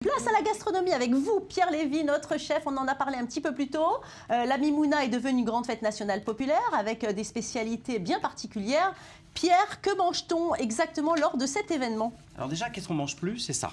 Place à la gastronomie avec vous, Pierre Lévy, notre chef. On en a parlé un petit peu plus tôt. La Mimouna est devenue une grande fête nationale populaire avec des spécialités bien particulières. Pierre, que mange-t-on exactement lors de cet événement? Alors déjà, qu'est-ce qu'on mange plus? C'est ça.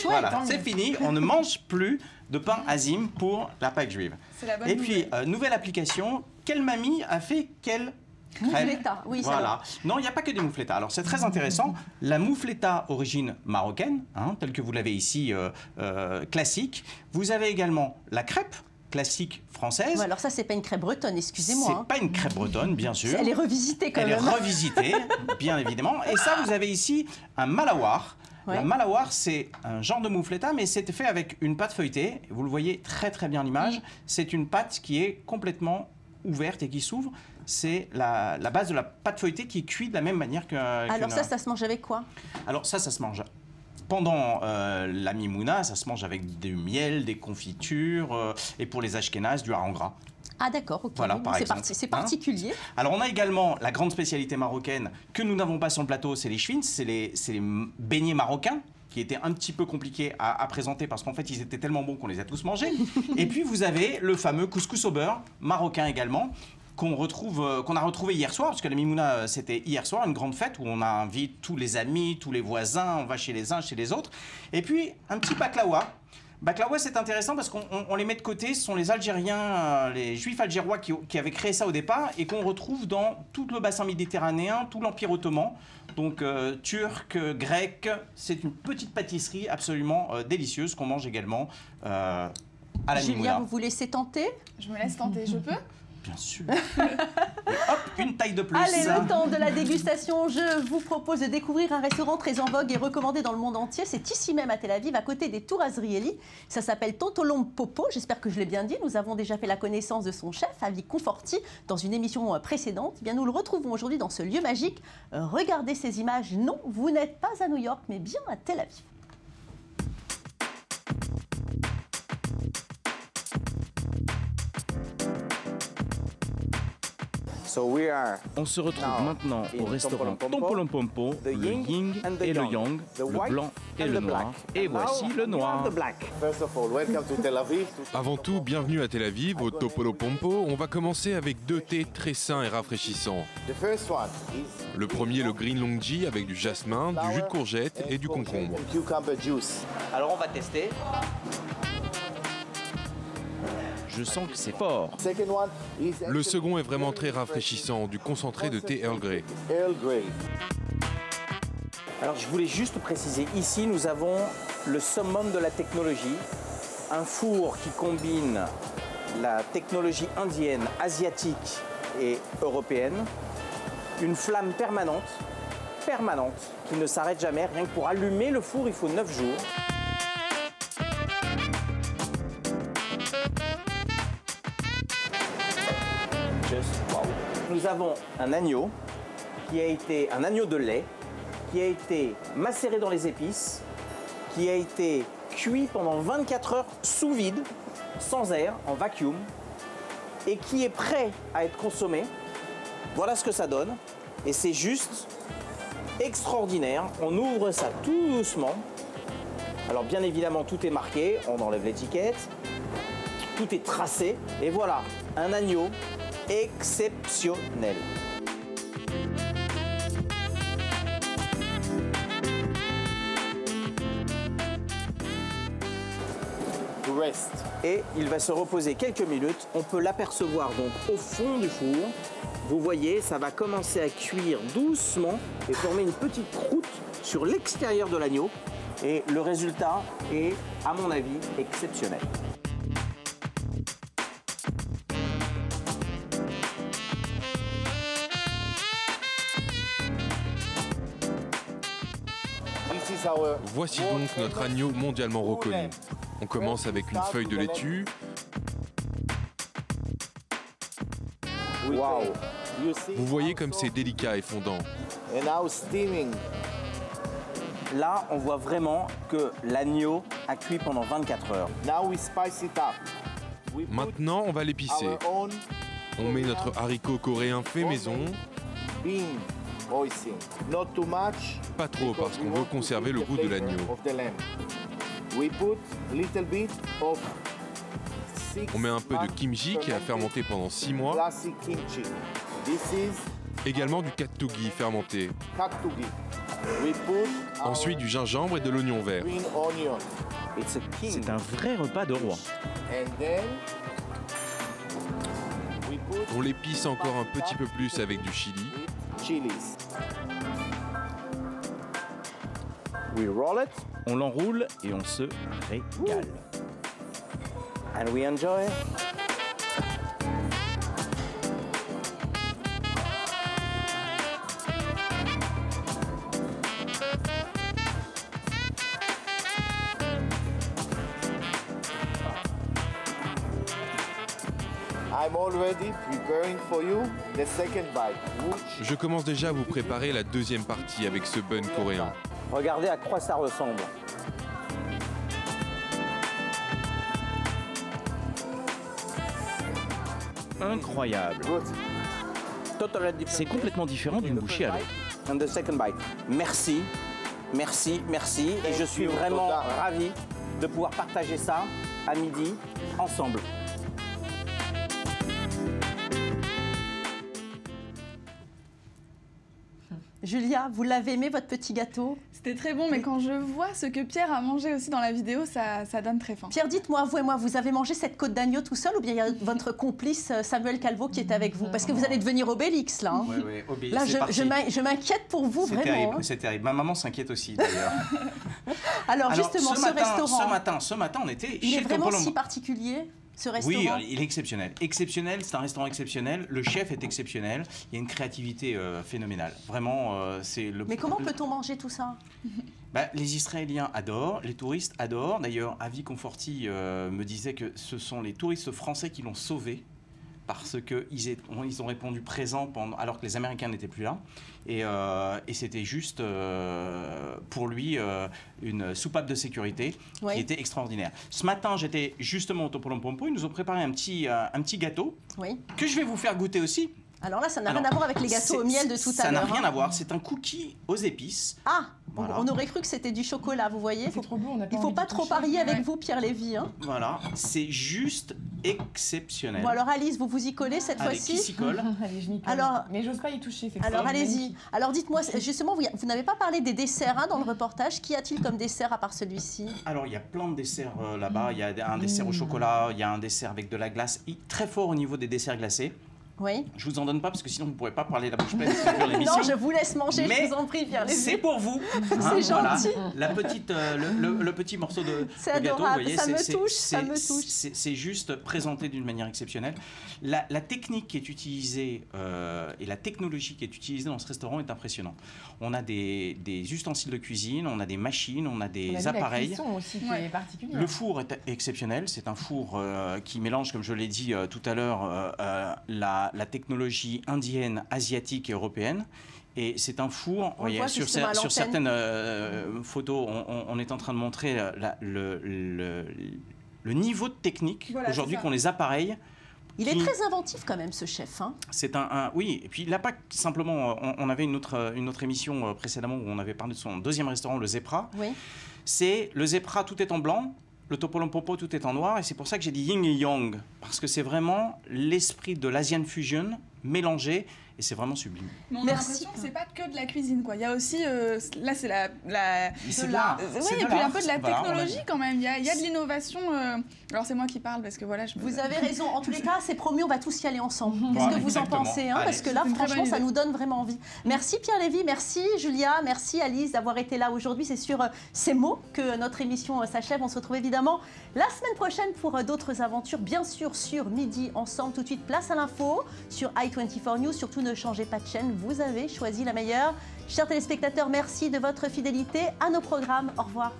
Voilà, c'est fini. On ne mange plus de pain azim pour la Pâque juive. La Et puis, nouvelle application, quelle mamie a fait quelle moufletta, oui, voilà. Non, il n'y a pas que des mouflettas. Alors, c'est très intéressant. La moufletta origine marocaine, telle que vous l'avez ici, classique. Vous avez également la crêpe classique française. Ouais, alors ça, c'est pas une crêpe bretonne, excusez-moi. C'est pas une crêpe bretonne, bien sûr. Elle est revisitée quand même. Elle est revisitée, bien évidemment. Et ça, vous avez ici un malawar. Ouais. La malawar, c'est un genre de moufletta, mais c'est fait avec une pâte feuilletée. Vous le voyez très très bien à l'image. C'est une pâte qui est complètement ouverte et qui s'ouvre. C'est la base de la pâte feuilletée qui est cuite de la même manière que... Alors ça se mange avec quoi? Alors ça se mange... Pendant la mimouna, ça se mange avec du miel, des confitures, et pour les ashkénazes, du hareng gras. Ah d'accord, ok. Voilà, c'est particulier. Alors on a également la grande spécialité marocaine que nous n'avons pas sur le plateau, c'est les chewins, c'est les beignets marocains, qui étaient un petit peu compliqués à présenter parce qu'en fait ils étaient tellement bons qu'on les a tous mangés. Et puis vous avez le fameux couscous au beurre, marocain également, qu'on a retrouvé hier soir, parce que la Mimouna, c'était hier soir, une grande fête où on invite tous les amis, tous les voisins, on va chez les uns, chez les autres. Et puis, un petit baklawa. Baklawa, c'est intéressant parce qu'on les met de côté. Ce sont les Algériens, les Juifs algérois qui avaient créé ça au départ et qu'on retrouve dans tout le bassin méditerranéen, tout l'Empire ottoman. Donc, turc, grec, c'est une petite pâtisserie absolument délicieuse qu'on mange également à la Mimouna. Julia, vous vous laissez tenter? Je me laisse tenter, je peux? Bien sûr. Hop, une taille de plus. Allez, le temps de la dégustation. Je vous propose de découvrir un restaurant très en vogue et recommandé dans le monde entier. C'est ici même à Tel Aviv, à côté des Tours Azrieli. Ça s'appelle Tantolom Popo. J'espère que je l'ai bien dit. Nous avons déjà fait la connaissance de son chef, Avi Conforti, dans une émission précédente. Eh bien, nous le retrouvons aujourd'hui dans ce lieu magique. Regardez ces images. Non, vous n'êtes pas à New York, mais bien à Tel Aviv. On se retrouve maintenant au restaurant Tantolom Popo, le yin et le yang, le blanc et le noir. Et voici le noir. Avant tout, bienvenue à Tel Aviv, au Tantolom Popo. On va commencer avec deux thés très sains et rafraîchissants. Le premier, le green longji avec du jasmin, du jus de courgette et du concombre. Alors on va tester. Je sens que c'est fort. Le second est vraiment très rafraîchissant, du concentré de thé Earl Grey. Alors je voulais juste préciser, ici nous avons le summum de la technologie, un four qui combine la technologie indienne, asiatique et européenne, une flamme permanente, qui ne s'arrête jamais. Rien que pour allumer le four, il faut 9 jours. Nous avons un agneau un agneau de lait qui a été macéré dans les épices, qui a été cuit pendant 24 heures sous vide, sans air, en vacuum, et qui est prêt à être consommé. Voilà ce que ça donne, et c'est juste extraordinaire. On ouvre ça tout doucement. Alors bien évidemment, tout est marqué, on enlève l'étiquette, tout est tracé, et voilà, un agneau exceptionnel. Et il va se reposer quelques minutes. On peut l'apercevoir donc au fond du four. Vous voyez, ça va commencer à cuire doucement et former une petite croûte sur l'extérieur de l'agneau. Et le résultat est, à mon avis, exceptionnel. Voici donc notre agneau mondialement reconnu. On commence avec une feuille de laitue. Wow. Vous voyez comme c'est délicat et fondant. Là, on voit vraiment que l'agneau a cuit pendant 24 heures. Maintenant, on va l'épicer. On met notre haricot coréen fait maison. Pas trop parce qu'on veut conserver le goût de l'agneau. On met un peu de kimchi qui a fermenté pendant 6 mois. Également du katsugi fermenté. Ensuite du gingembre et de l'oignon vert. C'est un vrai repas de roi. On l'épice encore un petit peu plus avec du chili. On l'enroule et on se régale. And we enjoy. Je commence déjà à vous préparer la deuxième partie avec ce bun coréen. Regardez à quoi ça ressemble. Incroyable. C'est complètement différent d'une bouchée à l'autre. And the second bite. Merci, merci, merci. Et je suis vraiment ravi de pouvoir partager ça à midi ensemble. Julia, vous l'avez aimé votre petit gâteau? C'était très bon, mais quand je vois ce que Pierre a mangé aussi dans la vidéo, ça donne très faim. Pierre, dites-moi, vous et moi, vous avez mangé cette côte d'agneau tout seul ou bien il y a votre complice Samuel Calvo qui est avec vous? Parce que vous allez devenir Obélix, là. Hein. Ouais, Obélix, là, je m'inquiète pour vous, vraiment. Terrible, hein. C'est terrible. Ma maman s'inquiète aussi, d'ailleurs. Alors, justement, ce restaurant... Ce matin, on était il chez est vraiment Topolompo. Si particulier ce restaurant? Oui, il est exceptionnel. Exceptionnel, c'est un restaurant exceptionnel. Le chef est exceptionnel. Il y a une créativité phénoménale. Vraiment, c'est le... Mais comment peut-on manger tout ça? Les Israéliens adorent, les touristes adorent. D'ailleurs, Avi Conforti me disait que ce sont les touristes français qui l'ont sauvé parce qu'ils ont répondu présents alors que les Américains n'étaient plus là. Et c'était juste pour lui une soupape de sécurité qui était extraordinaire. Ce matin, j'étais justement au Topolompo. Ils nous ont préparé un petit gâteau que je vais vous faire goûter aussi. Alors là, ça n'a rien à voir avec les gâteaux au miel de tout à l'heure. Ça n'a rien à voir. C'est un cookie aux épices. Ah, voilà. On aurait cru que c'était du chocolat, vous voyez. Il ne faut pas trop parier avec vous, Pierre Lévy. Hein. Voilà, c'est juste exceptionnel. Bon, alors Alice, vous vous y collez cette fois-ci? Qui s'y colle? Allez, je m'y colle. Alors, mais j'ose pas y toucher. Alors allez-y. Alors dites-moi, justement, vous n'avez pas parlé des desserts dans le reportage. Qu'y a-t-il comme dessert à part celui-ci? Alors, il y a plein de desserts là-bas. Il y a un dessert au chocolat, il y a un dessert avec de la glace. Très fort au niveau des desserts glacés. Oui. Je vous en donne pas parce que sinon vous ne pourrez pas parler la bouche pleine sur l'émission. Non, je vous laisse manger, mais je vous en prie, Pierre Lévy. C'est pour vous. C'est gentil. La petite, le petit morceau de gâteau, vous voyez, ça me touche. C'est juste présenté d'une manière exceptionnelle. La technique qui est utilisée et la technologie qui est utilisée dans ce restaurant est impressionnante. On a des ustensiles de cuisine, on a des machines, on a des appareils. La cuisson aussi qui est particulière. Le four est exceptionnel. C'est un four qui mélange, comme je l'ai dit tout à l'heure, la technologie indienne, asiatique et européenne. Et c'est un four, sur certaines photos, on est en train de montrer le niveau de technique aujourd'hui qu'ont les appareils. Il est très inventif quand même, ce chef. Hein. C'est oui, et puis il n'a pas simplement... On avait une autre émission précédemment où on avait parlé de son deuxième restaurant, le Zepra. Oui. C'est le Zepra, tout est en blanc. Le Topolompo, tout est en noir, et c'est pour ça que j'ai dit yin et yang, parce que c'est vraiment l'esprit de l'Asian fusion mélangé, et c'est vraiment sublime. Mais on a l'impression que c'est pas que de la cuisine, quoi. Il y a aussi, là c'est la c'est de l'art. Oui, et puis un peu de la technologie quand même. Il y a de l'innovation. Alors c'est moi qui parle parce que voilà. Vous avez raison. En tous les cas, c'est promis, on va tous y aller ensemble. Qu'est-ce que vous en pensez, hein? Parce que là, franchement, ça nous donne vraiment envie. Merci Pierre Lévy, merci Julia, merci Alice d'avoir été là aujourd'hui. C'est sur ces mots que notre émission s'achève. On se retrouve évidemment la semaine prochaine pour d'autres aventures, bien sûr sur Midi Ensemble. Tout de suite, place à l'info sur i24 News. Surtout, ne changez pas de chaîne, vous avez choisi la meilleure. Chers téléspectateurs, merci de votre fidélité à nos programmes. Au revoir.